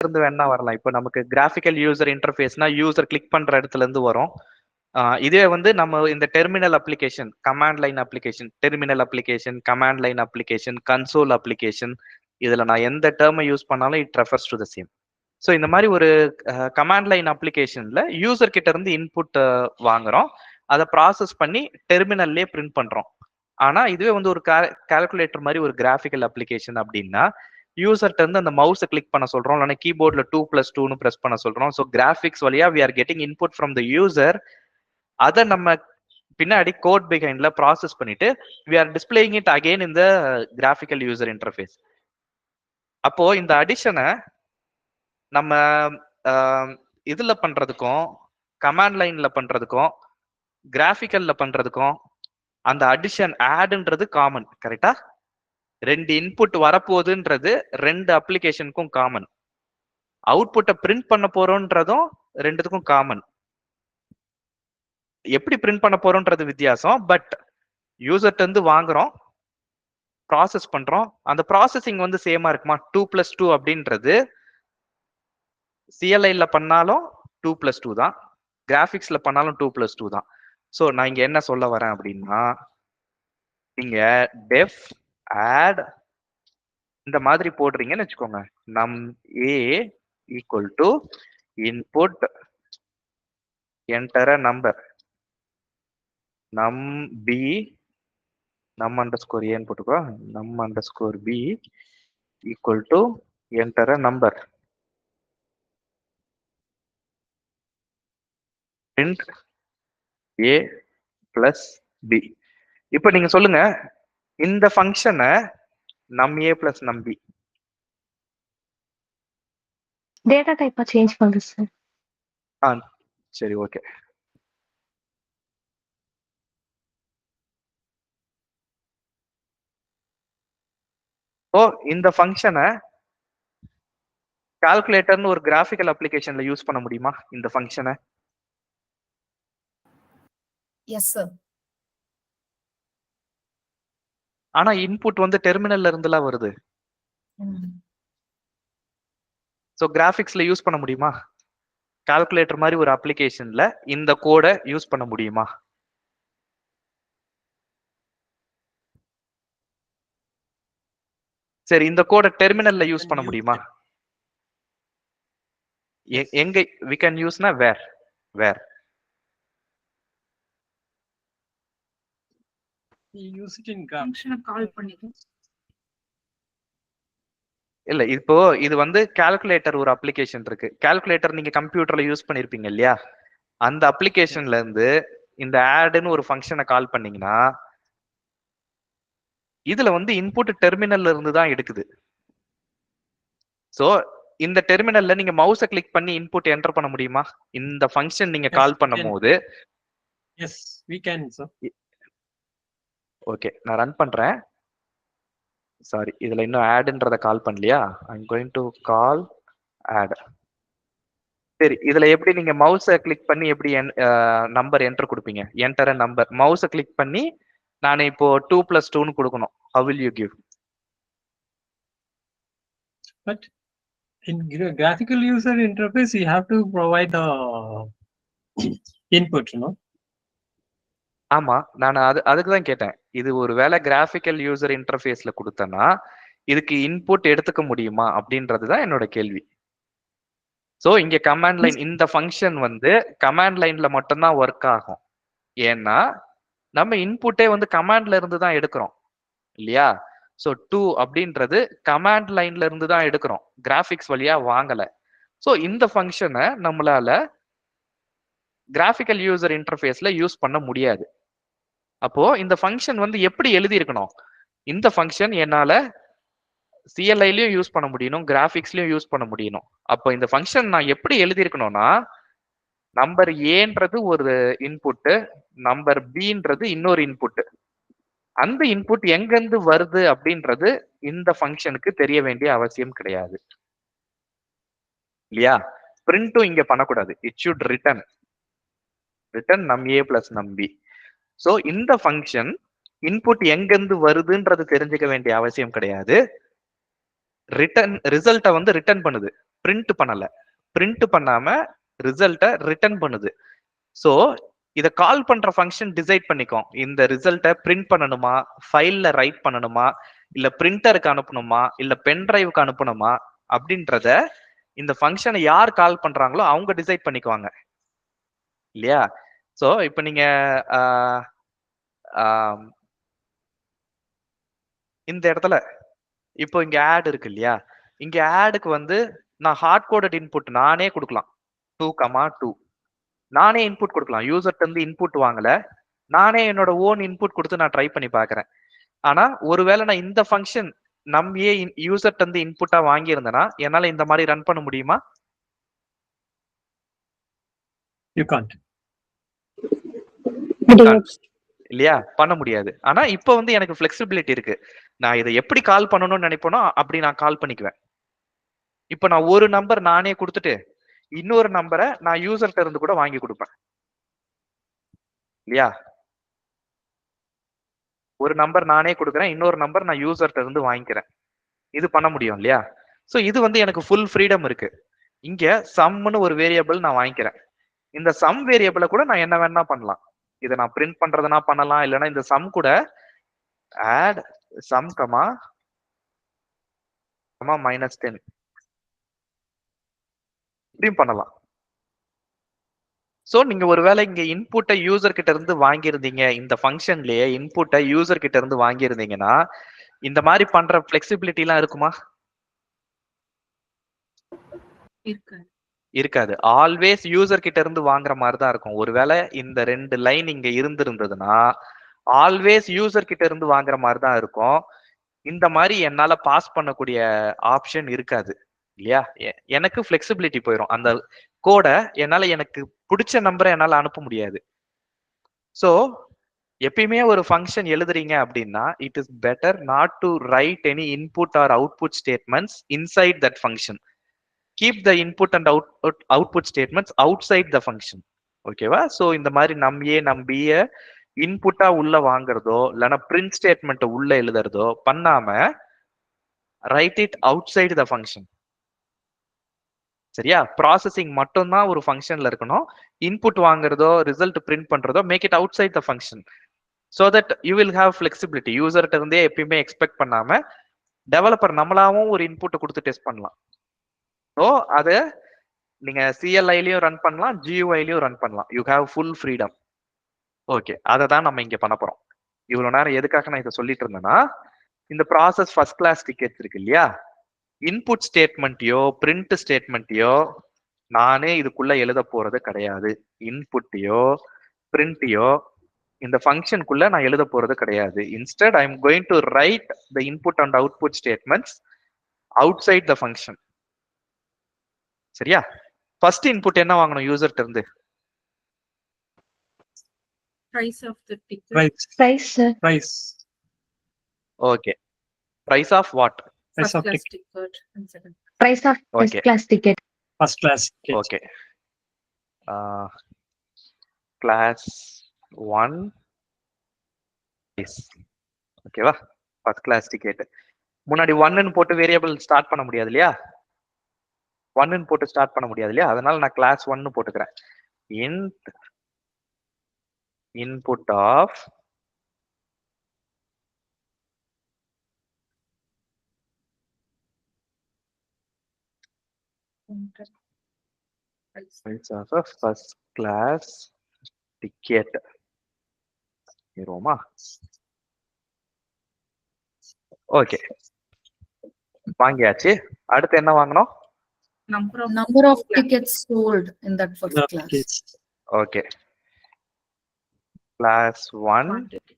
இருந்து வேணா வரலாம். இப்போ நமக்கு கிராஃபிக்கல் யூசர் இன்டர்ஃபேஸ்னா யூசர் கிளிக் பண்ற இடத்துல இருந்து வரும். இதே வந்து நம்ம இந்த terminal application, command line application, terminal application, command line application, console application, இதுல நான் எந்த டேர்மை யூஸ் பண்ணாலும் it refers to the same. So இந்த மாதிரி ஒரு கமாண்ட் லைன் அப்ளிகேஷன்ல யூசர் கிட்ட இருந்து இன்புட் வாங்குறோம், அதை ப்ராசஸ் பண்ணி டெர்மினல்லே பிரிண்ட் பண்றோம். ஆனா இதுவே வந்து ஒரு கால்குலேட்டர் மாதிரி ஒரு கிராஃபிக்கல் அப்ளிகேஷன் அப்படின்னா யூசர்ட்ட இருந்து அந்த மவுஸை கிளிக் பண்ண சொல்றோம், இல்லைன்னா கீபோர்ட்ல 2+2 பிரஸ் பண்ண சொல்றோம். ஸோ கிராஃபிக்ஸ் வழியா we are getting input from the user. அதை நம்ம பின்னாடி கோட் பிஹைண்ட்ல ப்ராசஸ் பண்ணிட்டு வி ஆர் டிஸ்பிளேயிங் இட் அகைன் இந்த கிராஃபிக்கல் யூசர் இன்டர்ஃபேஸ். அப்போ இந்த அடிஷனை நம்ம இதுல பண்றதுக்கும் கமாண்ட் லைன்ல பண்றதுக்கும் கிராஃபிக்கல்ல பண்றதுக்கும் அந்த அடிஷன் ஆட்ன்றது காமன். கரெக்டா? ரெண்டு இன்புட் வரப்போகுதுன்றது ரெண்டு அப்ளிகேஷனுக்கும் காமன். அவுட்புட்டை பிரிண்ட் பண்ண போறோம்ன்றதும் ரெண்டுத்துக்கும் காமன். எப்படி பிரிண்ட் பண்ண போறோம்ன்றது வித்தியாசம். பட் யூசர்ட்ட இருந்து வாங்குறோம், ப்ராசஸ் பண்றோம். அந்த ப்ராசஸிங் வந்து சேமா இருக்குமா? 2+2 அப்படின்றது சிஎல்ஐல பண்ணாலும் 2+2 தான், கிராஃபிக்ஸ்ல பண்ணாலும் 2+2 தான். ஸோ நான் இங்க என்ன சொல்ல வரேன் அப்படின்னா, நீங்க டெஃப் ஆட் இந்த மாதிரி போடுறீங்கன்னு வச்சுக்கோங்க. Num A equal to input enter a number, num B num underscore ஏன்னு போட்டுக்கோ, num underscore B equal to enter a number, print A plus B. இப்போ நீங்க சொல்லுங்க, இந்த ஃபங்க்ஷனை num A plus num B data டைப்பா சேஞ்ச் பண்ணுது sir. சரி, ஓகே. ஓ, இந்த ஃபங்க்ஷனை கால்குலேட்டர்னு ஒரு கிராஃபிக்கல் அப்ளிகேஷன்ல யூஸ் பண்ண முடியுமா இந்த ஃபங்க்ஷனை? Yes sir. ஆனா இன்புட் வந்து டெர்மினல்ல இருந்துலாம் வருது. சோ கிராஃபிக்ஸ்ல யூஸ் பண்ண முடியுமா? கால்குலேட்டர் மாதிரி ஒரு அப்ளிகேஷன்ல இந்த கோடை யூஸ் பண்ண முடியுமா? சரி, இந்த கோடை டெர்மினல்ல யூஸ் பண்ண முடியுமா? எங்க we can யூஸ்னா where where use it in function call பண்ணிட்டு. இல்ல, இப்போ இது வந்து கால்குலேட்டர் ஒரு அப்ளிகேஷன் இருக்கு. கால்குலேட்டர் நீங்க கம்ப்யூட்டர்ல யூஸ் பண்ணிருப்பீங்க இல்லையா? அந்த அப்ளிகேஷன்ல இருந்து இந்த ஆட்னு ஒரு ஃபங்க்ஷனை கால் பண்ணீங்கன்னா இதுல வந்து இன்புட் டெர்மினல்ல இருந்து தான் எடுக்குது. சோ இந்த டெர்மினல்ல நீங்க மவுஸை கிளிக் பண்ணி இன்புட் என்டர் பண்ண முடியுமா இந்த ஃபங்க்ஷன் நீங்க கால் பண்ணும்போது? Yes, we can, sir. Okay, நான் ரன் பண்றேன். சாரி, இதுல இன்னும் ஆட்ன்றத கால் பண்ணலையா? I'm going to call add. சரி, இதுல எப்படி நீங்க மவுஸை கிளிக் பண்ணி எப்படி நம்பர் என்டர் கொடுப்பீங்க? என்டர் நம்பர், மவுஸை கிளிக் பண்ணி நான் இப்போ 2+2 கொடுக்கணும். How will you give? But in graphical user interface, you have to provide the input, you know. ஆமா, நான் அதுக்கு தான் கேட்டேன். இது ஒரு வேளை கிராஃபிக்கல் யூசர் இன்டர்ஃபேஸ்ல கொடுத்தனா இதுக்கு இன்புட் எடுத்துக்க முடியுமா அப்படின்றதுதான் என்னோட கேள்வி. சோ இங்க கமாண்ட் லைன், இந்த ஃபங்க்ஷன் வந்து கமாண்ட் லைன்ல மட்டும்தான் ஒர்க் ஆகும். ஏன்னா நம்ம இன்புட்டே வந்து கமாண்ட்ல இருந்து தான் எடுக்கிறோம் இல்லையா? சோ 2 அப்படின்றது கமாண்ட் லைன்ல இருந்து தான் எடுக்கிறோம், கிராஃபிக்ஸ் வழியா வாங்கல. சோ இந்த ஃபங்க்ஷனை நம்மளால கிராஃபிக்கல் யூசர் இன்டர்ஃபேஸ்ல யூஸ் பண்ண முடியாது. அப்போ இந்த ஃபங்க்ஷன் வந்து எப்படி எழுதி இருக்கணும்? இந்த ஃபங்க்ஷன் என்னால சிஎல்ஐலயும் யூஸ் பண்ண முடியணும், கிராஃபிக்ஸ்லயும் யூஸ் பண்ண முடியணும். அப்போ இந்த ஃபங்க்ஷன் நான் எப்படி எழுதி இருக்கணும்னா, நம்பர் ஏன்றது ஒரு இன்புட், நம்பர் பின்றது இன்னொரு இன்புட். அந்த இன்புட் எங்க இருந்து வருது அப்படின்றது இந்த ஃபங்க்ஷனுக்கு தெரிய வேண்டிய அவசியம் கிடையாது இல்லையா? பிரிண்ட்டும் இங்க பண்ணக்கூடாது. இட் ஷுட் ரிட்டர்ன் நம் A plus num B. So இந்த ஃபங்க்ஷன் இன்புட் எங்க இருந்து வருதுன்றது தெரிஞ்சுக்க வேண்டிய அவசியம் கிடையாது. ரிட்டர்ன் ரிசல்ட்டை வந்து ரிட்டர்ன் பண்ணுது. பிரிண்ட் பண்ணல. பிரிண்ட் பண்ணாம ரிசல்ட்டை ரிட்டர்ன் பண்ணுது. ஸோ இதை கால் பண்ற ஃபங்க்ஷன் டிசைட் பண்ணிக்கும். இந்த ரிசல்ட்டை பிரிண்ட் பண்ணணுமா, ஃபைல்ல ரைட் பண்ணணுமா, இல்ல பிரிண்டருக்கு அனுப்பணுமா, இல்ல பென் டிரைவுக்கு அனுப்பணுமா அப்படின்றத இந்த ஃபங்க்ஷனை யார் கால் பண்றாங்களோ அவங்க டிசைட் பண்ணிக்குவாங்க இல்லையா? ஸோ இப்போ நீங்க இந்த இடத்துல இப்போ இங்க ஆட் இருக்கு இல்லையா? இங்க ஆடுக்கு வந்து நான் ஹார்ட் கோடட் இன்புட் நானே கொடுக்கலாம். 2,2 நானே இன்புட் கொடுக்கலாம். யூசர்ட்ட இருந்து இன்புட் வாங்கல, நானே என்னோட ஓன் இன்புட் கொடுத்து நான் ட்ரை பண்ணி பார்க்கறேன். ஆனா ஒருவேளை நான் இந்த ஃபங்க்ஷன் நம்மே யூசர்ட்ட இருந்து இன்புட்டா வாங்கியிருந்தேன்னா என்னால இந்த மாதிரி ரன் பண்ண முடியுமா? You can't. இல்லையா? பண்ண முடியாது. ஆனா இப்போ வந்து எனக்கு ஃபிளெக்சிபிலிட்டி இருக்கு. நான் இதை எப்படி கால் பண்ணணும்னு நினைப்பேனோ அப்படி நான் கால் பண்ணிக்குவேன். இப்போ நான் ஒரு நம்பர் நானே கொடுத்துட்டு இன்னொரு நம்பரை நான் யூசர்ட்ட இருந்து கூட வாங்கி கொடுப்பேன் இல்லையா? ஒரு நம்பர் நானே கொடுக்குறேன், இன்னொரு நம்பர் நான் யூசர்ட்ட இருந்து வாங்கிக்கிறேன். இது பண்ண முடியும் இல்லையா? ஸோ இது வந்து எனக்கு ஃபுல் ஃப்ரீடம் இருக்கு. இங்க சம்னு ஒரு வேரியபிள் நான் வாங்கிக்கிறேன். இந்த சம் வேரியபிளை கூட நான் என்ன வேணா பண்ணலாம். இதை நான் பிரிண்ட் பண்றதுனா பண்ணலாம், இல்லைன்னா இந்த சம் கூட ஆட் சம் கமா -10 இப்படியும் பண்ணலாம். சோ நீங்க ஒருவேளை இங்க இன்புட்டை யூசர் கிட்ட இருந்து வாங்கியிருந்தீங்க, இந்த ஃபங்க்ஷன்லயே இன்புட்டை யூசர் கிட்ட இருந்து வாங்கியிருந்தீங்கன்னா இந்த மாதிரி பண்ற பிளெக்சிபிலிட்டி எல்லாம் இருக்குமா? இருக்காது. ஆல்வேஸ் யூசர் கிட்ட இருந்து வாங்குற மாதிரி தான் இருக்கும். ஒருவேளை இந்த 2 லைன் இங்க இருந்திருந்ததுன்னா ஆல்வேஸ் யூசர் கிட்ட இருந்து வாங்குற மாதிரி தான் இருக்கும். இந்த மாதிரி என்னால பாஸ் பண்ணக்கூடிய ஆப்ஷன் இருக்காது இல்லையா? எனக்கு பிளெக்சிபிலிட்டி போயிடும். அந்த கோடை என்னால எனக்கு பிடிச்ச நம்பரை என்னால அனுப்ப முடியாது. சோ எப்பயுமே ஒரு ஃபங்க்ஷன் எழுதுறீங்க அப்படின்னா it is better not to write any input or output statements inside that function. Keep the input and output statements outside the function. ஓகேவா? சோ இந்த மாதிரி நம்பிய இன்புட்டா உள்ள வாங்குறதோ இல்லைன்னா பிரிண்ட் ஸ்டேட்மெண்ட் உள்ள எழுதுறதோ பண்ணாம write it outside the function. சரியா? ப்ராசஸிங் மட்டும் தான் ஒரு ஃபங்க்ஷன்ல இருக்கணும். இன்புட் வாங்குறதோ ரிசல்ட் பிரிண்ட் பண்றதோ make it outside the function. So that you will have flexibility. யூசர்கிட்ட இருந்தே எப்பயுமே எக்ஸ்பெக்ட் பண்ணாம டெவலப்பர் நம்மளாவும் ஒரு இன்புட் கொடுத்து டெஸ்ட் பண்ணலாம். ஸோ அது நீங்க சிஎல்ஐலயும் ரன் பண்ணலாம், ஜியூஐலயும் ரன் பண்ணலாம். You have full freedom. Okay, அதை தான் நம்ம இங்க பண்ண போறோம். இவ்வளவு நேரம் எதுக்காக நான் இதை சொல்லிட்டு இருந்தேன்னா, இந்த ப்ராசஸ் ஃபர்ஸ்ட் கிளாஸ் டிக்கெட்ஸ் இருக்கு இல்லையா? இன்புட் ஸ்டேட்மெண்ட்டையோ பிரிண்ட் ஸ்டேட்மெண்ட்டையோ நானே இதுக்குள்ள எழுத போறது கிடையாது. இன்புட்டையோ பிரிண்ட்டையோ இந்த ஃபங்க்ஷனுக்குள்ள நான் எழுத போறது கிடையாது. Instead I am going to write the input and output statements outside the function. சரியா? ஃபர்ஸ்ட் இன்புட் என்ன வாங்கணும் யூசர்ட்ட இருந்து? Price of the ticket. Price. sir. Price. Okay. Price of what? Price First of class ticket. ticket and second. Price of first Okay. class ticket. First class ticket. Okay. Class 1 is ஓகேவா? First class ticket. முன்னாடி 1ன்னு போட்டு variable start பண்ண முடியாது இல்லையா? 1ன்னு போட்டு start பண்ண முடியாது இல்லையா? அதனால நான் கிளாஸ் 1 போட்டுக்கிறேன். int input of price of a first class ticket. ஏறுவோமா? ஓகே, வாங்கியாச்சு. அடுத்து என்ன வாங்கணும்? Number of tickets sold in that first Number of class. tickets. Okay, class 1 Quantity.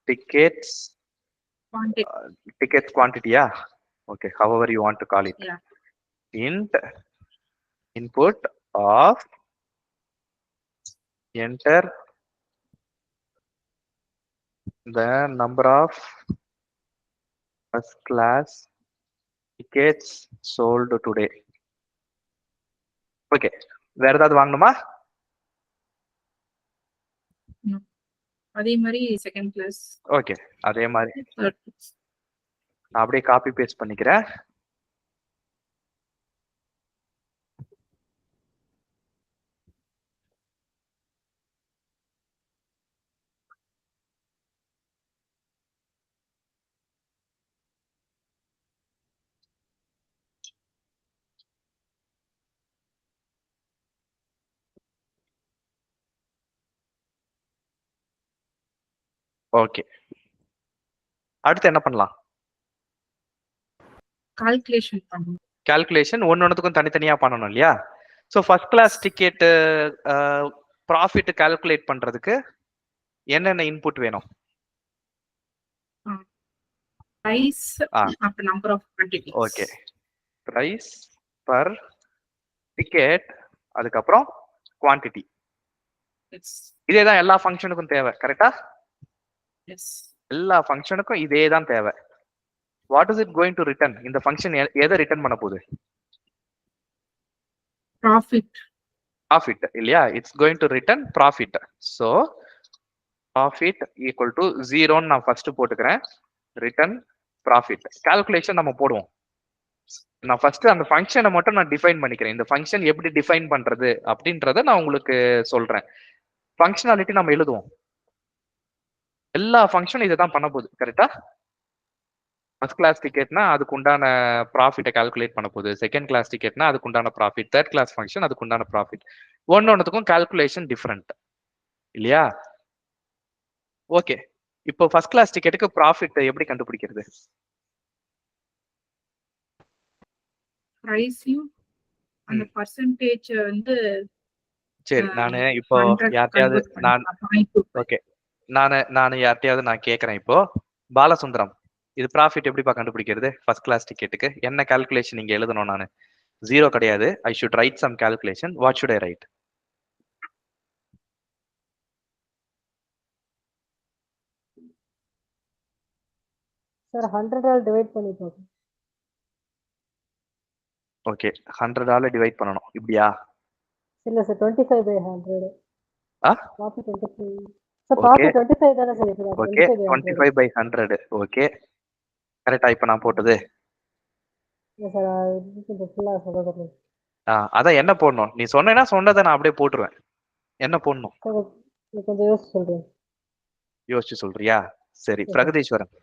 tickets Quantity. tickets quantity, yeah. Okay, however you want to call it. Yeah. Int input of enter the number of first class tickets sold today. Okay, வேற ஏதாவது வாங்கணுமா? அதே மாதிரி second class. Okay, அதே மாதிரி Third class. நான் அப்படியே copy paste பண்ணிக்கிறேன். ஓகே, அடுத்து என்ன பண்ணலாம்? கால்குலேஷன் பண்ணணும். கால்குலேஷன் ஒன்னொன்னுக்கும் தனித்தனியா பண்ணணும் இல்லையா? So first class ticket profit calculate பண்றதுக்கு என்னென்ன இன்புட் வேணும்? Price after number of quantities. Okay, price per ticket, அதுக்கப்புறம் குவான்டிட்டி. Yes. இதே தான் எல்லா ஃபங்க்ஷனுக்கும் தேவை, கரெக்டா? Yes. எல்லா ஃபங்க்ஷனுக்கும் இதே தான் தேவை. What is it going to return? இந்த ஃபங்க்ஷன் எதை ரிட்டர்ன் பண்ண போகுது? Profit. ப்ராஃபிட் இல்லையா? It's going to return profit. So profit equal to 0ன்னு நான் ஃபர்ஸ்ட் போட்டுக்கிறேன். Return profit. கால்குலேஷன் நம்ம போடுவோம். நான் ஃபர்ஸ்ட் அந்த ஃபங்க்ஷனை மட்டும் நான் டிஃபைன் பண்ணிக்கிறேன். இந்த ஃபங்க்ஷன் எப்படி டிஃபைன் பண்றது அப்படின்றத நான் உங்களுக்கு சொல்றேன். ஃபங்க்ஷனாலிட்டி நம்ம எழுதுவோம். எல்லா ஃபங்க்ஷனும் இதை தான் பண்ண போகுது, கரெக்டா? ஃபர்ஸ்ட் கிளாஸ் டிக்கெட்னா அதுக்கு உண்டான ப்ராஃபிட்டை கால்குலேட் பண்ண போகுது. செகண்ட் கிளாஸ் டிக்கெட்னா அதுக்கு உண்டான ப்ராஃபிட். தேர்ட் கிளாஸ் ஃபங்க்ஷன் அதுக்கு உண்டான ப்ராஃபிட். ஒன்னொன்னுக்கும் கால்குலேஷன் டிஃப்ரெண்ட் இல்லையா? ஓகே, இப்போ ஃபர்ஸ்ட் கிளாஸ் டிக்கெட்டுக்கு ப்ராஃபிட் எப்படி கண்டுபிடிக்கிறது? Price-யும் அந்த percentage வந்து சரி, நானு இப்போ 100 யார்ட்டையாவது convert பண்ணிக்கலாம். ஓகே, நானு யார்ட்டையாவது நான் கேட்கறேன். இப்போ பாலசுந்தரம், இது ப்ராஃபிட் எப்படிப்பா கண்டுபிடிக்கிறது? ஃபர்ஸ்ட் கிளாஸ் டிக்கெட்டுக்கு என்ன கால்குலேஷன் இங்க எழுதணும்? நான் 0 கிடையாது. I should write some calculation. What should I write? Sir 100 divide பண்ணி போகும். ஓகே, 100 டிவைட் பண்ணணும், இப்படியா? இல்ல சார் 25/100. ஆ ப்ராஃபிட் 25. சார் ப்ராஃபிட் 25 தான சார் இருக்கு. ஓகே, 25/100. ஓகே, கரெக்ட்டா இப்போ நான் போட்டது? இல்ல சார் இது ஃபுல்லா சொல்றது. அதான் என்ன போடணும்? நீ சொன்னேன்னா சொன்னதை நான் அப்படியே போட்டுருவேன். என்ன போடணும்? சார் கொஞ்சம் யோசிச்சு சொல்றேன். யோசிச்சு சொல்றியா? சரி, பிரகதீஸ்வரன்.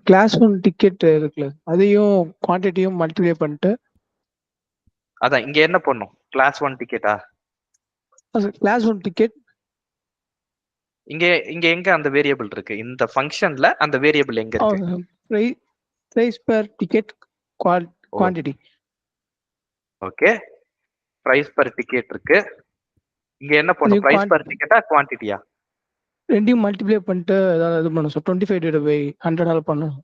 கிளாஸ் 1 டிக்கெட் இருக்குல்ல, அதையும் குவான்டிட்டியும் மல்டிப்ளை பண்ணிட்டு அதான் இங்க என்ன பண்ணும்? கிளாஸ் 1 டிக்கெட்டா? கிளாஸ் 1 டிக்கெட் இங்க இங்க எங்க அந்த வேரியபிள் இருக்கு? இந்த ஃபங்க்ஷன்ல அந்த வேரியபிள் எங்க இருக்கு? Price per ticket quantity. Okay, price per ticket இருக்கு. இங்க என்ன பண்ணும்? பிரைஸ் பெர் டிக்கெட்டா குவான்டிட்டியா? ரெண்டையும் மல்டிப்ளை பண்ணிட்டு ஏதாவது இது பண்ணணும். ஸோ 25/100 பண்ணணும்.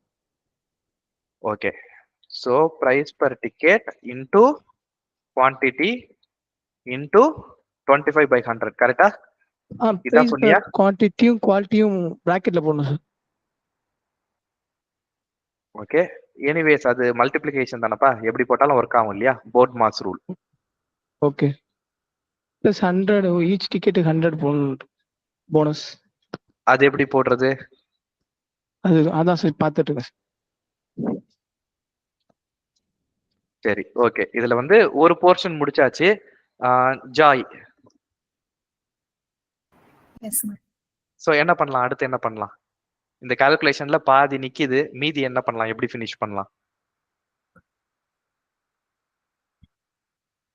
Okay, so price per ticket into quantity into 25/100, கரெக்டா? இதான் சொன்னியா? குவான்டிட்டியும் குவாலிட்டியும் பிராக்கெட்ல போடணும் சார். ஓகே, எனிவேஸ் அது மல்டிப்ளிகேஷன் தானப்பா, எப்படி போட்டாலும் ஒர்க் ஆகும் இல்லையா? BODMAS rule. Okay, plus 100 each டிக்கெட்டுக்கு 100 போடணும் போனஸ். அது எப்படி போடுறது? அதான் சார் பார்த்துட்டு இருக்கேன். சரி, ஓகே, இதுல வந்து ஒரு போர்ஷன் முடிச்சாச்சு. ஜாய், சோ என்ன பண்ணலாம்? அடுத்து என்ன பண்ணலாம்? இந்த கால்குலேஷன்ல பாதி நிக்குது, மீதி என்ன பண்ணலாம்? எப்படி ஃபினிஷ் பண்ணலாம்?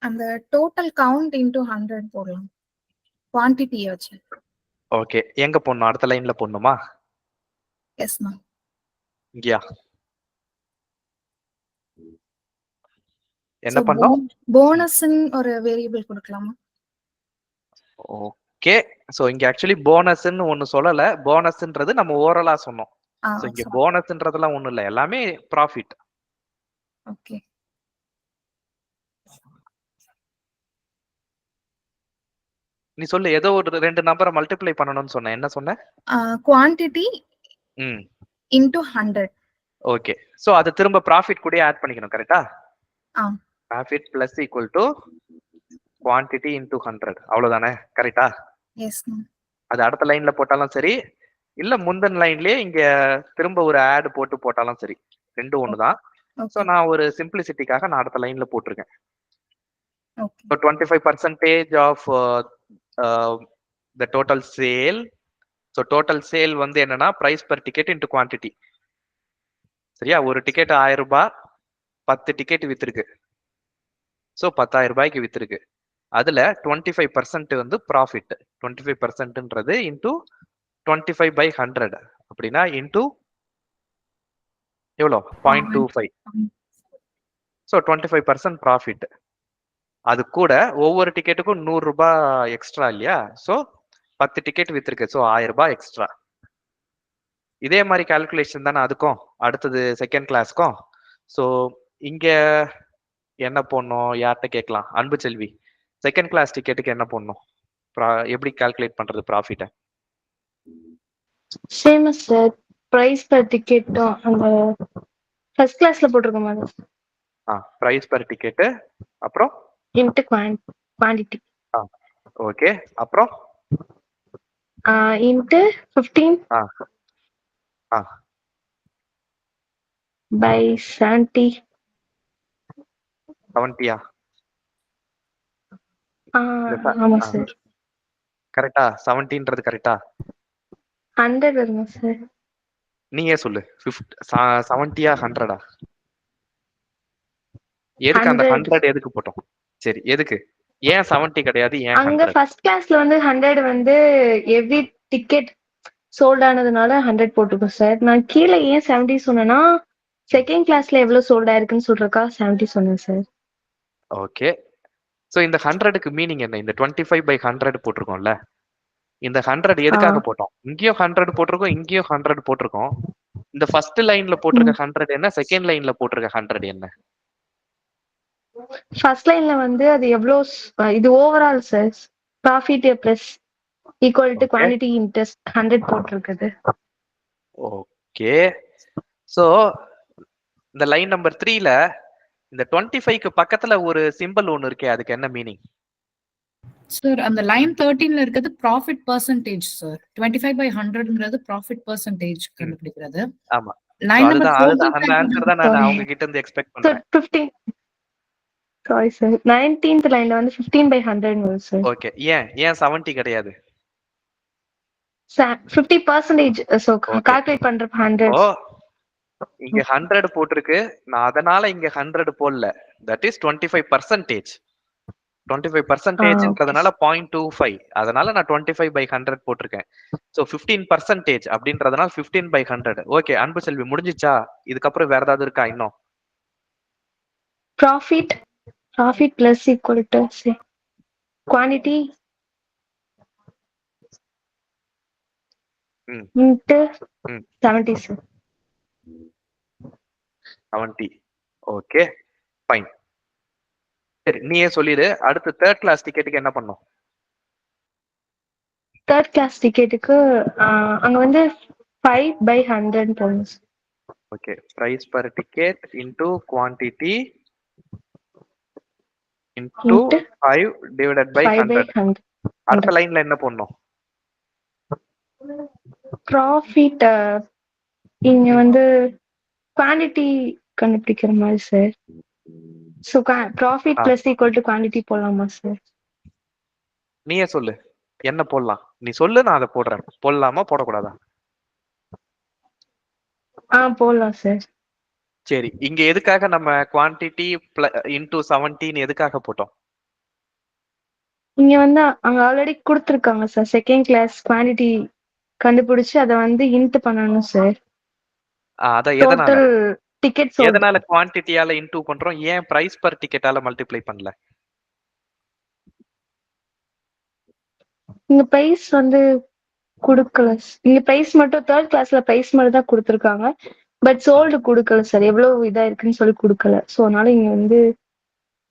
அந்த டோட்டல் கவுண்ட் இன்டு 100 போடலாம். குவான்டிட்டியை வச்சு. ஓகே, எங்க போடணும்? அடுத்த லைன்ல போடணுமா? Yes ma'am. இங்கயா? என்ன பண்ணோம்? போனஸ்ன்னு ஒரு வேரியபிள் கொடுக்கலாமா? ஓகே, சோ இங்க ஆக்சுவலி போனஸ்ன்னு ஒன்னு சொல்லல. போனஸ்ன்றது நம்ம ஓரலா சொன்னோம். சோ இங்க போனஸ்ன்றதெல்லாம் ஒண்ணும் இல்ல, எல்லாமே ப்ராஃபிட். ஓகே, நீ சொல்லு, ஏதோ ஒரு 2 நம்பரை மல்டிப்ளை பண்ணணும்னு சொன்ன. என்ன சொன்ன? Quantity into 100. ஓகே, சோ அது திரும்ப ப்ராஃபிட் கூட ஆட் பண்ணிக்கணும், கரெக்ட்டா? Profit plus equal to quantity into 100, அவ்வளவுதானே? கரெக்ட்டா? Yes ma'am. அது அடுத்த லைன்ல போட்டாலும் சரி, இல்ல முந்தின லைன்லயே இங்க திரும்ப ஒரு ஆட் போட்டாலும் சரி, ரெண்டும் ஒண்ணுதான். So Okay. நான் ஒரு சிம்பிளிசிட்டிக்காக நான் அடுத்த லைன்ல போட்டிருக்கேன். Okay. So 25% of the total sale. So total sale வந்து என்னன்னா price per ticket into quantity. சரியா? ஒரு டிக்கெட் 1000 ரூபாய், 10 டிக்கெட் வித்திருக்கு. ஸோ 10,000 ரூபாய்க்கு வித்திருக்கு. அதுல 25% வந்து ப்ராஃபிட். 25%ன்றது இன்டூ 25/100 அப்படின்னா இன்டூ எவ்வளோ? 0.25. So 25% profit. அது கூட ஒவ்வொரு டிக்கெட்டுக்கும் 100 ரூபாய் எக்ஸ்ட்ரா இல்லையா? So 10 ticket வித்திருக்கு. ஸோ 1000 ரூபாய் எக்ஸ்ட்ரா. இதே மாதிரி கால்குலேஷன் தானே அதுக்கும் அடுத்தது செகண்ட் கிளாஸ்க்கும். ஸோ இங்க என்ன போடணும்? யார்கிட்ட கேட்கலாம்? அன்பு செல்வி, செகண்ட் கிளாஸ் டிக்கெட்டுக்கு என்ன போடணும்? எப்படி கால்குலேட் பண்றது ப்ராஃபிட்டை? சேம் சார், பிரைஸ் பர் டிக்கெட்டும் அந்த ஃபர்ஸ்ட் கிளாஸ்ல போட்டிருக்க மாதிரி பிரைஸ் பர் டிக்கெட்டு அப்புறம் இன்ட்டு குவான்டிட்டி. ஓகே, அப்புறம் இன்ட்டு 15 by 70. 70யா? ஆமா சார். கரெக்டா? 70ன்றது கரெக்டா? 100 வருங்க சார். நீயே சொல்லு. 70யா 100ஆ? எதுக்கு அந்த 100 எதுக்கு போட்டோம்? சரி, எதுக்கு? ஏன் 70 கிடையாது? ஏன் அங்க 100? ஃபர்ஸ்ட் கிளாஸ்ல வந்து 100 வந்து எவ்ரி டிக்கெட் சோல்ட் ஆனதுனால 100 போட்டுருக்கோம் சார். நான் கீழே ஏன் 70 சொன்னேன்னா செகண்ட் கிளாஸ்ல எவ்வளவு சோல்ட் ஆயிருக்குன்னு சொல்றக்கா 70 சொன்னேன் சார். ஓகே. சோ இந்த 100க்கு மீனிங் என்ன? இந்த 25/100 போட்டிருக்கோம்ல, இந்த 100 எதுக்காக போட்டோம்? இங்கேயும் 100 போட்டிருக்கோம், இங்கேயும் 100 போட்டிருக்கோம். இந்த ஃபர்ஸ்ட் லைன்ல போட்டிருக்க 100 என்ன? செகண்ட் லைன்ல போட்டிருக்க 100 என்ன? ஃபர்ஸ்ட் லைன்ல வந்து அது எவ்வளவு இது overall sir, profit plus equal to quantity into 100 போட்டிருக்குது. ஓகே. சோ இந்த லைன் நம்பர் 3ல இந்த 25க்கு பக்கத்துல ஒரு சிம்பிள் ஒன்னு இருக்கே, அதுக்கு என்ன மீனிங்? சார் அந்த லைன் 13ல இருக்கிறது ப்ராஃபிட் பெர்சன்டேஜ் சார். 25/100ங்கிறது ப்ராஃபிட் பெர்சன்டேஜ் கண்டுபிடிக்கிறது. ஆமா. லைன் நம்பர் அதுதான் அந்த ஆன்சர் தான் நான் அவங்க கிட்ட இருந்து எக்ஸ்பெக்ட் பண்றேன். 15 சாரி சார், 19th லைன்ல வந்து 15/100 வரும் சார். ஓகே. ஏன் 70 கிடையாது? 50% சோ கால்குலேட் பண்ற 100. இங்க 100 போட்டிருக்கு, நான் அதனால இங்க 100 போடல. That is 25%. 25%ன்றதுனால 0.25, அதனால நான் 25/100 போட்டிருக்கேன். சோ 15% அப்படின்றதுனால 15/100. ஓகே அன்பு செல்வி, முடிஞ்சிச்சா? இதுக்கப்புறம் வேற ஏதாவது இருக்கா இன்னும்? Profit plus equal to quantity into 70 sir. 70. Okay fine. சரி, நீயே சொல்லிடு. அடுத்து தேர்ட் கிளாஸ் டிக்கெட்டுக்கு என்ன பண்ணும்? தேர்ட் கிளாஸ் டிக்கெட்டுக்கு அங்க வந்து 5/100 போடணும். Okay, price per ticket into quantity into 5 divided by 100. அடுத்த லைன்ல என்ன போடணும்? ப்ராஃபிட் இங்க வந்து குவான்டிட்டி கண்டுபிடிக்கிற மாதிரி sir. So profit plus equal to quantity போடலாமா சார்? நீயே சொல்லு, என்ன போடலாம்? நீ சொல்லு, நான் அதை போடுறேன். போடலாமா போடக்கூடாதா? போடலாம் சார். சரி, இங்க எதுக்காக நம்ம குவான்டிட்டி இன்டு 70 எதுக்காக போட்டோம்? இங்க வந்து அங்க ஆல்ரெடி கொடுத்துருக்காங்க சார், செகண்ட் கிளாஸ் குவான்டிட்டி கண்டுபிடிச்சு அதை வந்து இன்ட் பண்ணணும் சார். அத டோட்டல் டிக்கெட் எதனால குவான்டிட்டியால இன்டு பண்றோம்? ஏன் பிரைஸ் பர் டிக்கெட்டால மல்டிப்ளை பண்ணல? இங்க பிரைஸ் வந்து கொடுக்கல. இங்க பிரைஸ் மட்டும் தேர்ட் கிளாஸ்ல பிரைஸ் மட்டும் தான் கொடுத்துருக்காங்க, பட் சோல்டு கொடுக்கல சார். எவ்வளவு இதா இருக்குன்னு சொல்லி கொடுக்கல. சோ அதனால இங்க வந்து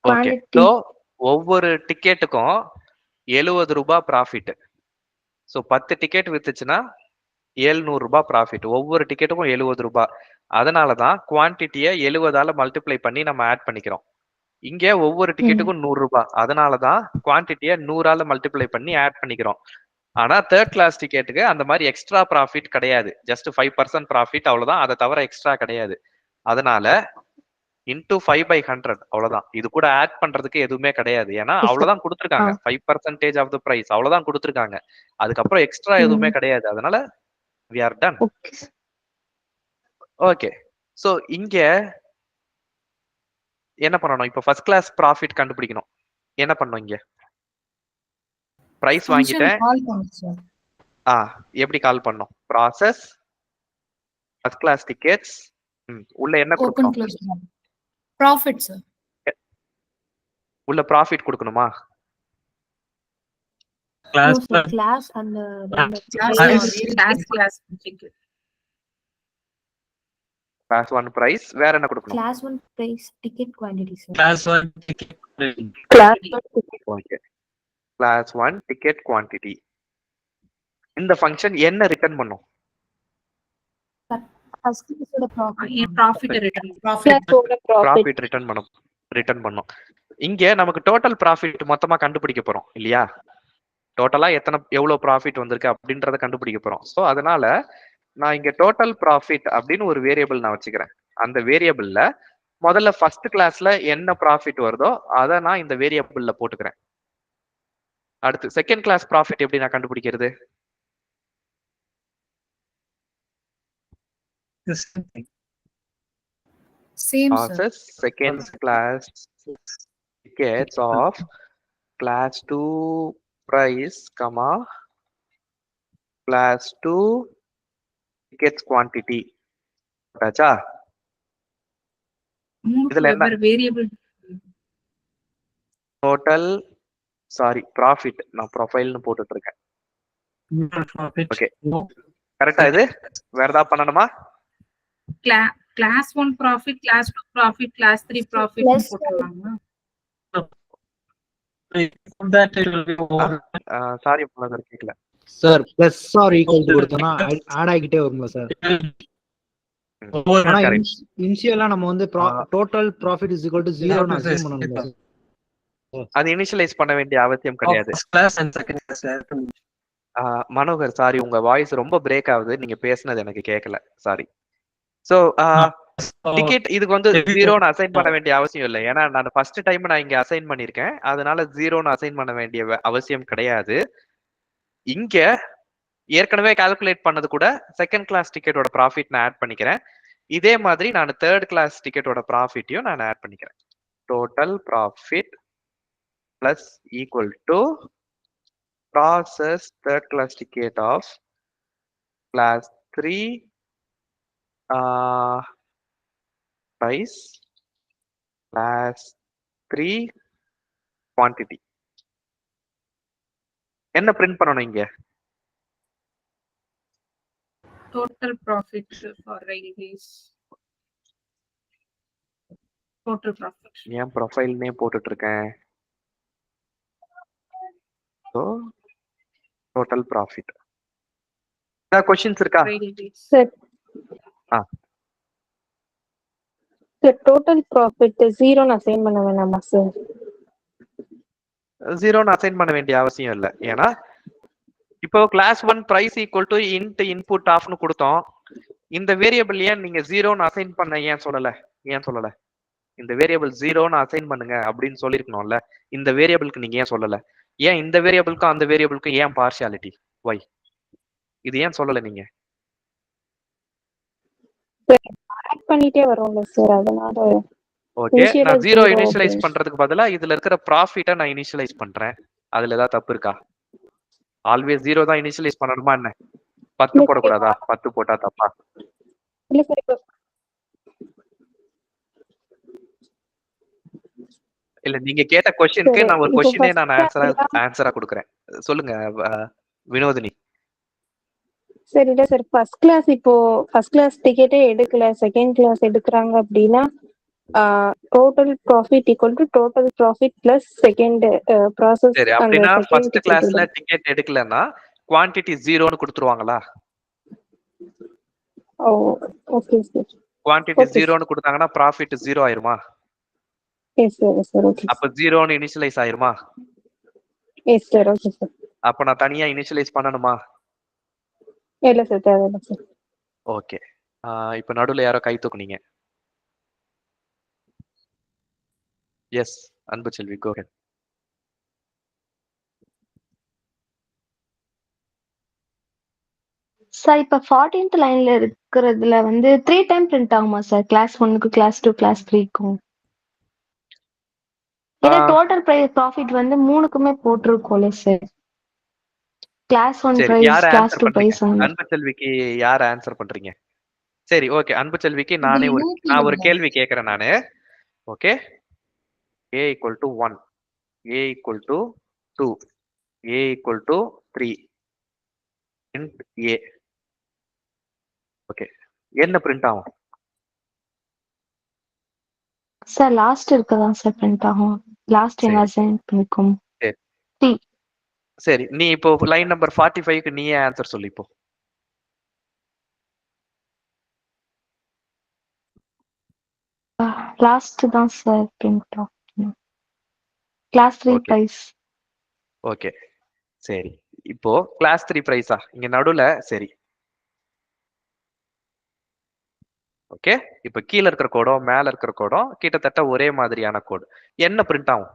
குவான்டிட்டி ஒவ்வொரு டிக்கெட்டுக்கும் 70 ரூபாய் ப்ராஃபிட். சோ 10 டிக்கெட் வித்துச்சுன்னா 700 ரூபாய் ப்ராஃபிட். ஒவ்வொரு டிக்கெட்டுக்கும் 70 ரூபாய். அதனாலதான் குவான்டிட்டியை 70ஆல மல்டிப்ளை பண்ணி நம்ம ஆட் பண்ணிக்கிறோம். இங்க ஒவ்வொரு டிக்கெட்டுக்கும் 100 ரூபாய். அதனாலதான் குவான்டிட்டியை 100ஆல மல்டிப்ளை பண்ணி ஆட் பண்ணிக்கிறோம். ஆனா தேர்ட் கிளாஸ் டிக்கெட்டுக்கு அந்த மாதிரி எக்ஸ்ட்ரா ப்ராஃபிட் கிடையாது. ஜஸ்ட் 5% ப்ராஃபிட் அவ்வளவுதான். அதை தவிர எக்ஸ்ட்ரா கிடையாது. அதனால இன்டூ 5/100 அவ்வளவுதான். இது கூட ஆட் பண்றதுக்கு எதுவுமே கிடையாது. ஏன்னா அவ்வளவுதான் கொடுத்துருக்காங்க. 5% ஆஃப் த பிரைஸ் அவ்வளவுதான் கொடுத்துருக்காங்க. அதுக்கப்புறம் எக்ஸ்ட்ரா எதுவுமே கிடையாது. அதனால we are done. Okay. So இங்க என்ன பண்ணணும்? இப்ப ஃபர்ஸ்ட் கிளாஸ் ப்ராஃபிட் கண்டுபிடிக்கணும். என்ன பண்ணணும்? இங்க பிரைஸ் வாங்கிட்டேன். எப்படி கால் பண்ணோம்? ப்ராசஸ் ஃபர்ஸ்ட் கிளாஸ் டிக்கெட்ஸ் உள்ள என்ன கொடுக்கணும்? Profit sir. உள்ள ப்ராஃபிட் கொடுக்கணுமா? கிளாஸ் அந்த கிளாஸ் 1 பிரைஸ் வேற என்ன கொடுக்கணும்? Class 1 price ticket quantity sir. Class 1 ticket. Okay. Class 1 ticket quantity. இந்த ஃபங்க்ஷன் என்ன ரிட்டர்ன் பண்ணும்? ஃபர்ஸ்ட் கிளாஸோட ப்ராஃபிட் ப்ராஃபிட் ரிட்டர்ன் பண்ணும். இங்க நமக்கு டோட்டல் ப்ராஃபிட் மொத்தமா கண்டுபிடிக்க போறோம் இல்லையா? டோட்டலா எவ்வளவு ப்ராஃபிட் வந்திருக்கு அப்படின்றத கண்டுபிடிக்க போறோம். சோ அதனால நான் இங்க டோட்டல் ப்ராஃபிட் அப்படின்னு ஒரு வேரியபிள் நான் வச்சுக்கிறேன். அந்த வேரியபிள்ல முதல்ல ஃபர்ஸ்ட் கிளாஸ்ல என்ன ப்ராஃபிட் வருதோ அதை நான் இந்த வேரியபிள்ல போட்டுக்கிறேன். அடுத்து செகண்ட் கிளாஸ் ப்ராஃபிட் எப்படி நான் கண்டுபிடிக்கிறது? Same sir. Process second class tickets of class 2 price, class 2 tickets quantity. ஆச்சா? இதுல என்ன வேரியபிள் டோட்டல் ப்ராஃபிட் நான் ப்ரொஃபைல்னு போட்டுட்டு இருக்கேன். ஓகே. கரெக்ட்டா இது? வேற ஏதாவது பண்ணணுமா? Class 1 profit, class 2 profit, class 3 profit போட்டுறலாமா? சாரி மனோகர் கேக்கல. Sir plus R equal to கொடுத்தோம்னா ஆட் ஆகிட்டே வரும்ல சார்? ஆனா இனிஷியலா நம்ம வந்து total profit is equal to 0 னு அஸ்யூம் பண்ணனும் சார். அது இனிஷியலைஸ் பண்ண வேண்டிய அவசியம் கிடையாது. மனோகர் சாரி உங்க வாய்ஸ் ரொம்ப பிரேக் ஆகுது. நீங்க பேசுனது எனக்கு கேட்கல. சாரி. சோ டிக்கெட் இதுக்கு வந்து 0 னு அசைன் பண்ண வேண்டிய அவசியம் இல்லை. ஏன்னா நான் ஃபர்ஸ்ட் டைம் நான் இங்க அசைன் பண்ணிருக்கேன். அதனால 0 னு அசைன் பண்ண வேண்டிய அவசியம் கிடையாது. இங்க ஏற்கனவே கால்குலேட் பண்ணது கூட செகண்ட் கிளாஸ் டிக்கெட்டோட ப்ராஃபிட் நான் ஆட் பண்ணிக்கிறேன். இதே மாதிரி நான் தேர்ட் கிளாஸ் டிக்கெட்டோட ப்ராஃபிட்டையும் நான் ஆட் பண்ணிக்கிறேன். Total profit plus equal to process third class ticket of class 3 price class 3 quantity. என்ன பிரிண்ட் பண்ணனும் இங்க? Total profit for railways. Total profit. ஏன் ப்ரொஃபைல் நேம் போட்டுட்டு இருக்கேன்? So total profit. क्वेश्चंस இருக்கா? சார் டோட்டல் ப்ராஃபிட் 0 னு assign பண்ண வேணாமா சார்? 0 னு அசைன் பண்ண வேண்டிய அவசியம் இல்லை. ஏன்னா இப்போ class 1 price equal to int input ஆஃப்னு கொடுத்தோம். இந்த வேரியபிள் ஏன் நீங்க 0 னு அசைன் பண்ண ஏன் சொல்லல? இந்த வேரியபிள் 0 னு அசைன் பண்ணுங்க அப்படின்னு சொல்லிருக்கணும்ல. இந்த வேரியபிளுக்கு நீங்க ஏன் சொல்லல? ஏன் இந்த வேரியபிளுக்கும் அந்த வேரியபிளுக்கும் ஏன் பார்ஷியாலிட்டி? வை? இது ஏன் சொல்லல நீங்க? ஆட் பண்ணிட்டே வரோம்ல சார், அதனால. ஓகே, நான் 0 இனிஷியலைஸ் பண்றதுக்கு பதிலா இதுல இருக்கிற ப்ராஃபிட்டை நான் இனிஷியலைஸ் பண்றேன். அதுல ஏதாவது தப்பு இருக்கா? ஆல்வேஸ் 0 தான் இனிஷியலைஸ் பண்ணணுமா என்ன? 10 போடக்கூடாதா? 10 போட்டா தப்பா? இல்ல சார், இல்ல நீங்க கேட்ட क्वेश्चनக்கு நான் ஒரு क्वेश्चनே நான் ஆன்சரா கொடுக்கிறேன். சொல்லுங்க வினோதினி. சரி இல்ல சார், ஃபர்ஸ்ட் கிளாஸ் டிக்கெட்டே எடுக்கல, செகண்ட் கிளாஸ் எடுக்கிறாங்க அப்படின்னா total profit equal to total profit plus second process. சரி, அப்படினா ஃபர்ஸ்ட் கிளாஸ்ல டிக்கெட் எடுக்கலனா குவாண்டிட்டி 0 னு கொடுத்துருவாங்களா? Oh okay sir. குவாண்டிட்டி 0 னு கொடுத்தாங்கன்னா ப்ராஃபிட் 0 ஆயிருமா? Yes sir, yes sir. Okay. அப்ப 0 னு இனிஷியலைஸ் ஆயிருமா? Yes sir, okay sir. அப்ப நான் தனியா இனிஷியலைஸ் பண்ணணுமா? இல்ல சார், தேவையில்ல சார். ஓகே. இப்ப நடுவுல யாரோ கை தூக்குனீங்க. எஸ், அன்பு செல்வி, கோ ஹெட். சார் இப்ப 14th லைன்ல இருக்கிறதுல வந்து 3 டைம் பிரிண்ட் ஆகுமா சார்? கிளாஸ் 1க்கு, கிளாஸ் 2, கிளாஸ் 3க்கும். ஏன்னா டோட்டல் ப்ராஃபிட் வந்து 3க்குமே போட்டிருக்கோம்ல சார். கிளாஸ் 1 சரி, பிரைஸ், யார் கிளாஸ் ஆன்சர் 2 பண்றீங்க? பிரைஸ் அந்த மாதிரி. அன்பு செல்விக்கு யார் ஆன்சர் பண்றீங்க? சரி, ஓகே. அன்பு செல்விக்கு இது நான் ஒரு லூப்ல கேள்வி கேட்கிறேன் நானு. Okay. a equal to 1, a equal to 2, a equal to 3 print a. Okay, என்ன பிரிண்ட் ஆகும்? சார் லாஸ்ட் இருக்கதான் சார் பிரிண்ட் ஆகும். லாஸ்ட் சரி, என்ன சார் இருக்கும்? சரி, 3. சரி. நீ இப்போ லைன் நம்பர் 45க்கு நீயே ஆன்சர் சொல்லு இப்போ. லாஸ்ட் தான் சார் பிரிண்ட் ஆகும். Class 3 okay, price. ஓகே. சரி, இப்போ கிளாஸ் 3 பிரைஸா இங்க நடுவுல? சரி, ஓகே. இப்ப கீழ இருக்கிற கோடும் மேல இருக்கிற கோடும் கிட்டத்தட்ட ஒரே மாதிரியான கோடு. என்ன பிரிண்ட் ஆகும்?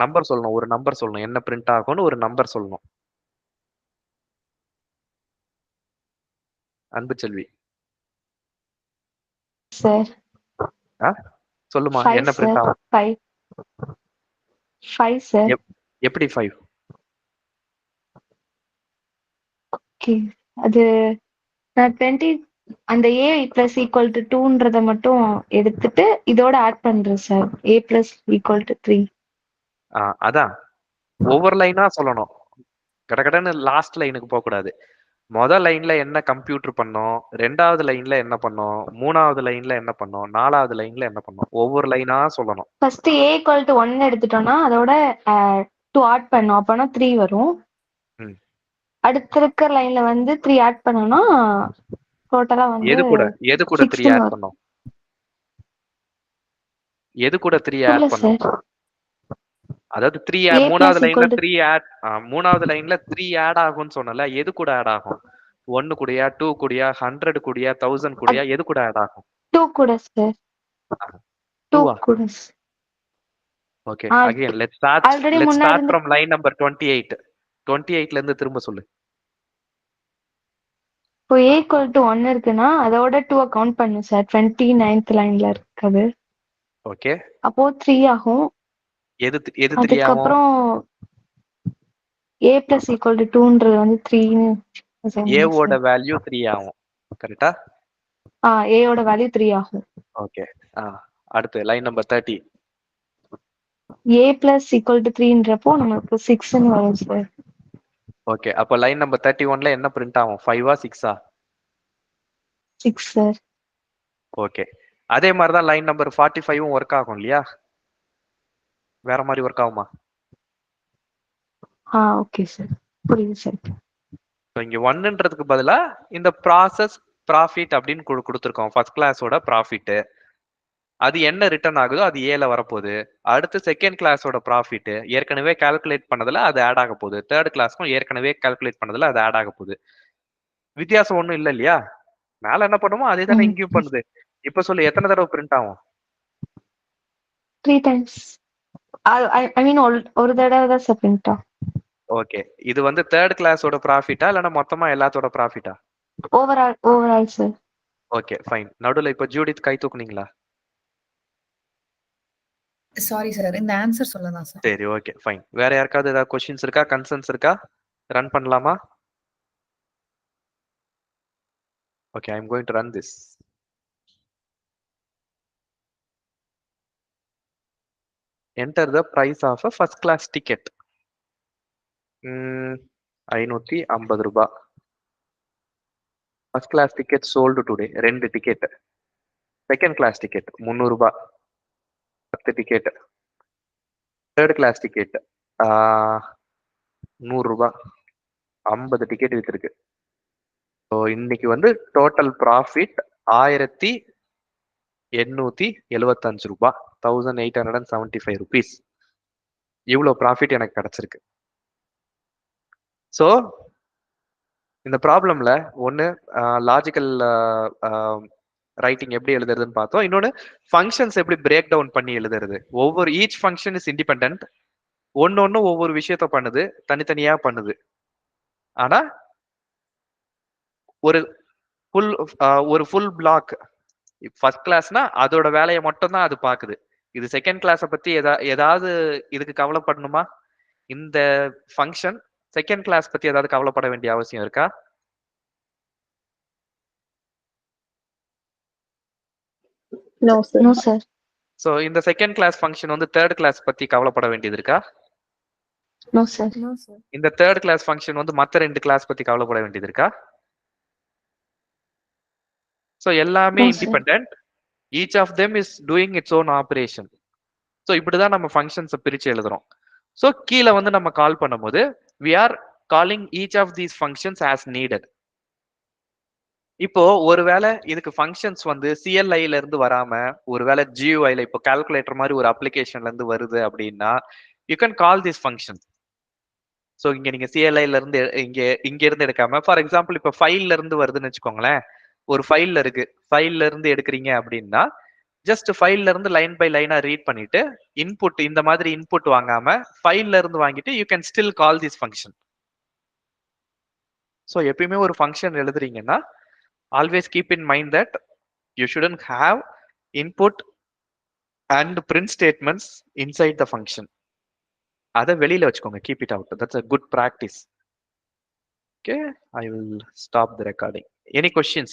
நம்பர் சொல்லணும். ஒரு நம்பர் சொல்லணும். என்ன பிரிண்ட் ஆகும்னு ஒரு நம்பர் சொல்லணும். அன்பு செல்வி. சார் சொல்லுமா, 5 என்ன பிரிண்ட் சார். ஆகும்? 5 சார். எப்படி 5? ஓகே. அது நான் 20 அந்த a பிளஸ் ஈக்குவல் டு 2ன்றத மட்டும் எடுத்துட்டு இதோட ஆட் பண்றேன் sir. a plus equal to 3. அதான் ஒவ்வொரு லைனா சொல்லணும். கடகடன்னு லாஸ்ட் லைனுக்கு போக கூடாது. முதல் லைன்ல என்ன கம்ப்யூட்டர் பண்ணோம், 2வது லைன்ல என்ன பண்ணோம், 3வது லைன்ல என்ன பண்ணோம், 4வது லைன்ல என்ன பண்ணோம், ஒவ்வொரு லைனா சொல்லணும். ஃபர்ஸ்ட் a ஈக்குவல் டு 1 எடுத்துட்டோம்னா அதோட 2 ஆட் பண்ணோம். அப்பனா 3 வரும். ம். அடுத்த இருக்கிற லைன்ல வந்து 3 ஆட் பண்ணோம்னா டோட்டலா வந்து எது கூட 3 16 ஆட் வரும். பண்ணோம்? எது கூட 3 இல்ல ஆட் பண்ணோம்? சார். அதாவது 3 a மூணாவது பிளஸ் லைன்ல ஈக்குவல் டு 3 ஆட் மூணாவது லைன்ல 3 ஆட் ஆகும்னு சொன்னல, எது கூட ஆட் ஆகும்? 1 கூடயா, 2 கூடயா, 100 கூடயா, 1000 கூடயா, எது கூட ஆட் ஆகும்? 2 கூட சார். 2 2 கூட. Okay. Ah again let's already முன்னாடி start இருந்து from line number 28. 28ல இருந்து திரும்ப சொல்லு. இப்போ a ஈக்குவல் டு 1 இருக்குன்னா அதோட 2 கவுண்ட் பண்ணும் சார். 29th லைன்ல இருக்குது. ஓகே. அப்போ 3 ஆகும். எது 3 ஆகும்? அதுக்கப்புறம் a பிளஸ் ஈக்குவல் டு 2ன்றது வந்து 3ன்னு a ஓட வேல்யூ 3 ஆகும். கரெக்ட்டா? a ஓட வேல்யூ 3 ஆகும். ஓகே. அடுத்து line number 30. a plus equal to 3ன்றப்போ நமக்கு 6ன்னு வரும் சார். ஓகே. அப்ப லைன் நம்பர் 31ல என்ன பிரிண்ட் ஆகும்? 5ஆ 6ஆ? 6 சார். ஓகே. அதே மாதிரி தான் லைன் நம்பர் 45ம் ஒர்க் ஆகும் இல்லையா? வேற மாதிரி ஒர்க் ஆகுமா? Okay sir. புரியுது சார். இங்க 1ன்றதுக்கு பதிலா இந்த ப்ராசஸ் ப்ராஃபிட் அப்படின்னு கொடுத்துருக்கோம். ஃபர்ஸ்ட் கிளாஸோட ப்ராஃபிட். அது என்ன ரிட்டர்ன் ஆகுதோ அது ஏல வரப்போகுது. அடுத்து செகண்ட் கிளாஸோட ப்ராஃபிட் ஏற்கனவே கால்குலேட் பண்ணதுல அது ஆட் ஆக போகுது. தேர்ட் கிளாஸ்க்கும் ஏற்கனவே கால்குலேட் பண்ணதுல அது ஆட் ஆக போகுது. வித்தியாசம் ஒண்ணும் இல்ல இல்லையா? மேல என்ன பண்ணுமோ அதே தானே இங்கேயும் பண்ணுது. இப்ப சொல்லு, எத்தனை தடவை பிரிண்ட் ஆகும்? 3 டைம்ஸ். ஐ மீன் ஒரு தடவை தான் சார் பிரிண்ட் ஆகும். ஓகே. இது வந்து தேர்ட் கிளாஸோட ப்ராஃபிட்டா இல்லனா மொத்தமா எல்லாத்தோட ப்ராஃபிட்டா? Overall sir. Okay, fine. நடுவுல இப்ப ஜூடித் கை தூக்குனீங்களா? சாரி சார், இந்த ஆன்சர் சொல்லலாம் சார். சரி, ஓகே, ஃபைன். வேற யாருக்காவது ஏதாவது क्वेश्चंस இருக்கா, கன்சர்ன்ஸ் இருக்கா? ரன் பண்ணலாமா? Okay, I am going to run this. Enter the price of a first class ticket. 550 ரூபாய். First class ticket sold today 2 ticket. Second class ticket 300 ரூபாய் 10 டிக்கெட். தேர்ட் கிளாஸ் டிக்கெட் 100 ரூபாய் 50 ticket வித்திருக்கு. So இன்னைக்கு வந்து total profit 1875 ரூபாய், 1875 rupees. இவ்வளோ profit எனக்கு கிடைச்சிருக்கு. So இந்த ப்ராப்ளம்ல ஒன்று லாஜிக்கல் ரைட்டிங் எப்படி எழுதுறதுன்னு பார்த்தோம். இன்னொன்று ஃபங்க்ஷன்ஸ் எப்படி பிரேக் டவுன் பண்ணி எழுதுறது. ஒவ்வொரு ஈச் ஃபங்க்ஷன் இஸ் இண்டிபெண்ட். ஒன்னு ஒவ்வொரு விஷயத்த பண்ணுது, தனித்தனியா பண்ணுது. ஆனா ஒரு ஃபுல் பிளாக் ஃபர்ஸ்ட் கிளாஸ்னா அதோட வேலையை மட்டும் தான் அது பாக்குது. இது செகண்ட் கிளாஸை பத்தி ஏதாவது இதுக்கு கவலைப்படணுமா? இந்த ஃபங்க்ஷன் செகண்ட் கிளாஸ் பத்தி ஏதாவது கவலைப்பட வேண்டிய அவசியம் இருக்கா? No sir. சோ இந்த செகண்ட் கிளாஸ் ஃபங்க்ஷன் வந்து தேர்ட் கிளாஸ் பத்தி கவலைப்பட வேண்டியது இருக்கா? No sir. இந்த தேர்ட் கிளாஸ் ஃபங்க்ஷன் வந்து மத்த ரெண்டு கிளாஸ் பத்தி கவலைப்பட வேண்டியது இருக்கா? சோ எல்லாமே independent. Each of them is doing its own operation. So இப்படிதான் நம்ம ஃபங்க்ஷன்ஸை பிரிச்சு எழுதுறோம். ஸோ கீழே வந்து நம்ம கால் பண்ணும்போது we are calling each of these functions as needed. இப்போ ஒருவேளை இதுக்கு ஃபங்க்ஷன்ஸ் வந்து சிஎல்ஐல இருந்து வராம ஒருவேளை ஜியூஐல இப்போ கால்குலேட்டர் மாதிரி ஒரு அப்ளிகேஷன்ல இருந்து வருது அப்படின்னா you can call this function. So இங்க நீங்க சிஎல்ஐல இருந்து இங்க இருந்து எடுக்காம ஃபார் எக்ஸாம்பிள் இப்போ ஃபைல்ல இருந்து வருதுன்னு வச்சுக்கோங்களேன். ஒரு ஃபைல்ல இருக்கு, ஃபைல்ல இருந்து எடுக்கிறீங்க அப்படின்னா ஜஸ்ட் ஃபைல்ல இருந்து லைன் பை லைனா ரீட் பண்ணிட்டு இன்புட் இந்த மாதிரி இன்புட் வாங்காம ஃபைல்ல இருந்து வாங்கிட்டு you can still call this function. So எப்பயுமே ஒரு function எழுதுறீங்கன்னா always keep in mind that you shouldn't have input and print statements inside the function. அதை வெளியில வச்சுக்கோங்க. Keep it out. That's a good practice. Okay, I will stop the recording. Any questions?